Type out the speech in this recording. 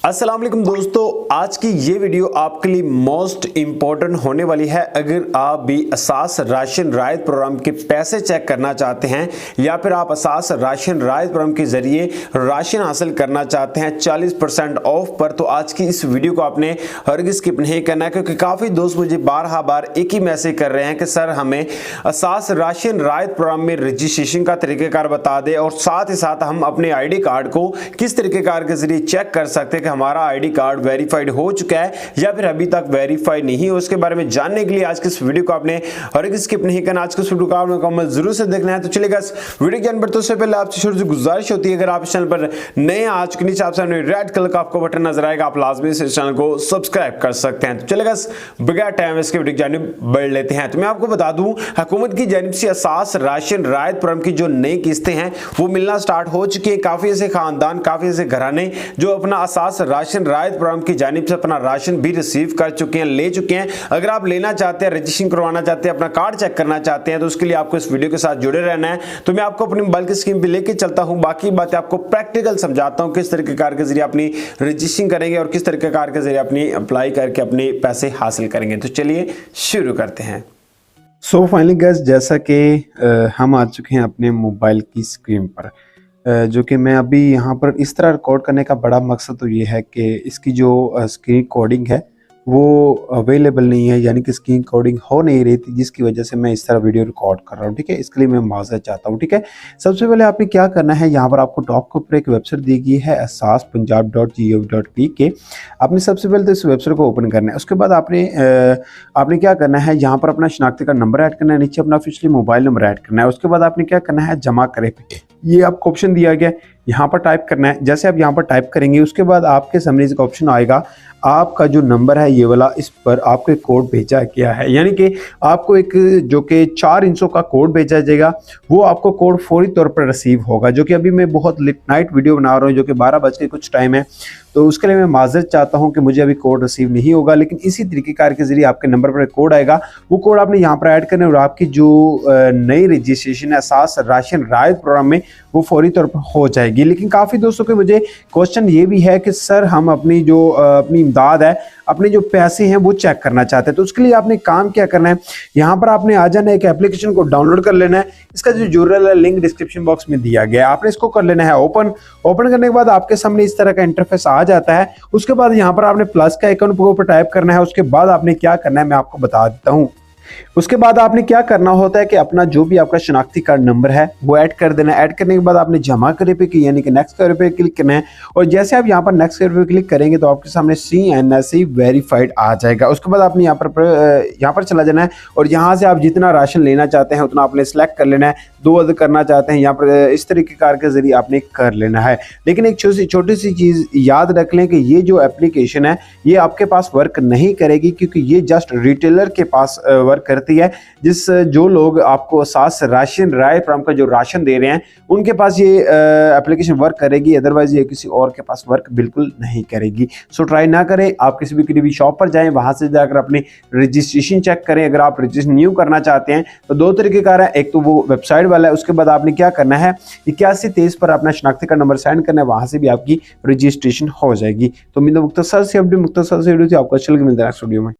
अस्सलाम वालेकुम दोस्तों, आज की ये वीडियो आपके लिए मोस्ट इम्पॉर्टेंट होने वाली है। अगर आप भी असास राशन रायत प्रोग्राम के पैसे चेक करना चाहते हैं या फिर आप असास राशन रायत प्रोग्राम के जरिए राशन हासिल करना चाहते हैं 40% ऑफ पर, तो आज की इस वीडियो को आपने हरगिज़ स्किप नहीं करना है, क्योंकि काफ़ी दोस्त मुझे बार एक ही मैसेज कर रहे हैं कि सर हमें असास राशन रायत प्रोग्राम में रजिस्ट्रेशन का तरीक़ेकार बता दें और साथ ही साथ हम अपने ID कार्ड को किस तरीक़ेकार के जरिए चेक कर सकते हैं कि हमारा ID कार्ड वेरीफाइड हो चुका है या फिर अभी तक वेरीफाइड नहीं हो। उसके बारे में जानने के लिए आज के इस वीडियो को आपने हरगिज़ स्किप नहीं करना। आज के इस वीडियो को आपने मुकम्मल जरूर से देखना है। तो चलिएगा इस वीडियो के अंदर, तो उससे पहले आपसे छोटी सी गुजारिश होती है, अगर आप इस चैनल पर नए हैं, आज के नीचे आपसे रेड कलर का आपको बटन नजर आएगा, आप लाजमी से इस चैनल को सब्सक्राइब कर सकते हैं। तो चलिएगा बगैर टाइम इसके वीडियो की जानिब बढ़ लेते हैं। तो मैं आपको बता दूं, हुकूमत की जानिब से असास राशन रायत प्रोग्राम की जो नई किस्तें हैं वो मिलना स्टार्ट हो चुकी है। काफी ऐसे खानदान, काफी ऐसे घराने जो अपना असास राशन रायत प्रोग्राम की जानिब से अपना राशन भी रिसीव कर चुके हैं, ले चुके हैं। अगर आप लेना चाहते हैं, रजिस्ट्रेशन करवाना चाहते हैं, अपना कार्ड चेक करना चाहते हैं, तो उसके लिए आपको इस वीडियो के साथ जुड़े रहना है। तो मैं आपको अपनी मोबाइल की स्क्रीन पे लेके चलता हूं, बाकी बातें आपको प्रैक्टिकल समझाता हूं, किस तरीके कार के जरिए अपनी रजिस्ट्रेशन करेंगे और किस तरीके कार के जरिए अपनी अप्लाई करके अपने पैसे हासिल करेंगे। तो चलिए शुरू करते हैं। सो फाइनली गाइस, जैसा कि हम आ चुके हैं अपने मोबाइल की स्क्रीन पर, जो कि मैं अभी यहाँ पर इस तरह रिकॉर्ड करने का बड़ा मकसद तो ये है कि इसकी जो स्क्रीन रिकॉर्डिंग है वो अवेलेबल नहीं है, यानी कि स्क्रीन रिकॉर्डिंग हो नहीं रही थी, जिसकी वजह से मैं इस तरह वीडियो रिकॉर्ड कर रहा हूँ। ठीक है, इसके लिए मैं माज़रत चाहता हूँ। ठीक है, सबसे पहले आपने क्या करना है, यहाँ पर आपको टॉप के ऊपर एक वेबसाइट दी गई है asaspunjab.gov.pk। आपने सबसे पहले तो इस वेबसाइट को ओपन करना है। उसके बाद आपने क्या करना है, यहाँ पर अपना शनाख्ती कार्ड नंबर ऐड करना है, नीचे अपना ऑफिशियली मोबाइल नंबर ऐड करना है। उसके बाद आपने क्या करना है, जमा करें, ये आपको ऑप्शन दिया गया है, यहाँ पर टाइप करना है। जैसे आप यहाँ पर टाइप करेंगे, उसके बाद आपके सामने इसका ऑप्शन आएगा, आपका जो नंबर है ये वाला, इस पर आपको एक कोड भेजा गया है, यानी कि आपको एक जो कि 4 इंचों का कोड भेजा जाएगा। वो आपको कोड फौरी तौर पर रिसीव होगा, जो कि अभी मैं बहुत लेट नाइट वीडियो बना रहा हूँ, जो कि 12 बज के कुछ टाइम है, तो उसके लिए मैं माजरत चाहता हूं कि मुझे अभी कोड रिसीव नहीं होगा। लेकिन इसी तरीके कार के जरिए आपके नंबर पर एक कोड आएगा, वो कोड आपने यहाँ पर ऐड करना है और आपकी जो नई रजिस्ट्रेशन है असास राशन रायत प्रोग्राम में वो फौरी तौर पर हो जाएगी। लेकिन काफ़ी दोस्तों के मुझे क्वेश्चन ये भी है कि सर हम अपनी जो अपनी इमदाद है, अपने जो पैसे हैं वो चेक करना चाहते हैं। तो उसके लिए आपने काम क्या करना है, यहाँ पर आपने आ जाना है, एक एप्लीकेशन को डाउनलोड कर लेना है। इसका जो यूआरएल है लिंक डिस्क्रिप्शन बॉक्स में दिया गया है, आपने इसको कर लेना है ओपन करने के बाद आपके सामने इस तरह का इंटरफेस आ जाता है। उसके बाद यहाँ पर आपने प्लस का आइकन के ऊपर टाइप करना है। उसके बाद आपने क्या करना है मैं आपको बता देता हूँ। उसके बाद आपने क्या करना होता है कि अपना जो भी आपका शनाख्ती कार्ड नंबर है वो ऐड कर देना है। ऐड करने के बाद आपने जमा करे पे यानी कि नेक्स्ट करे पे क्लिक करना है, और जैसे आप यहाँ पर नेक्स्ट करे पे क्लिक करेंगे तो आपके सामने CNSE वेरीफाइड आ जाएगा। उसके बाद आपने यहाँ पर चला जाना है और यहाँ से आप जितना राशन लेना चाहते हैं उतना आपने सेलेक्ट कर लेना है। 2 अदर करना चाहते हैं यहाँ पर इस तरीके कार के जरिए आपने कर लेना है। लेकिन एक छोटी सी चीज़ याद रख लें कि ये जो एप्लीकेशन है ये आपके पास वर्क नहीं करेगी, क्योंकि ये जस्ट रिटेलर के पास वर्क करती है। जो लोग आपको असास राशन रायत प्रोग्राम का जो राशन दे रहे हैं उनके पास ये एप्लीकेशन वर्क करेगी, अदरवाइज ये किसी और के पास वर्क बिल्कुल नहीं करेगी। सो ट्राई ना करें, आप किसी भी करीबी शॉप पर जाएं, वहां से जाकर अपनी रजिस्ट्रेशन चेक करें। अगर आप रजिस्ट्रेशन न्यू करना चाहते हैं तो 2 तरीके कार है, एक तो वो वेबसाइट वाला है, उसके बाद आपने क्या करना है 8123 पर अपना शनाख्ती कार्ड नंबर सेंड करना है, वहां से भी आपकी रजिस्ट्रेशन हो जाएगी। तो मुख्तसर से वीडियो थी, आपको अच्छा लगे, मिलता है नेक्स्ट वीडियो में।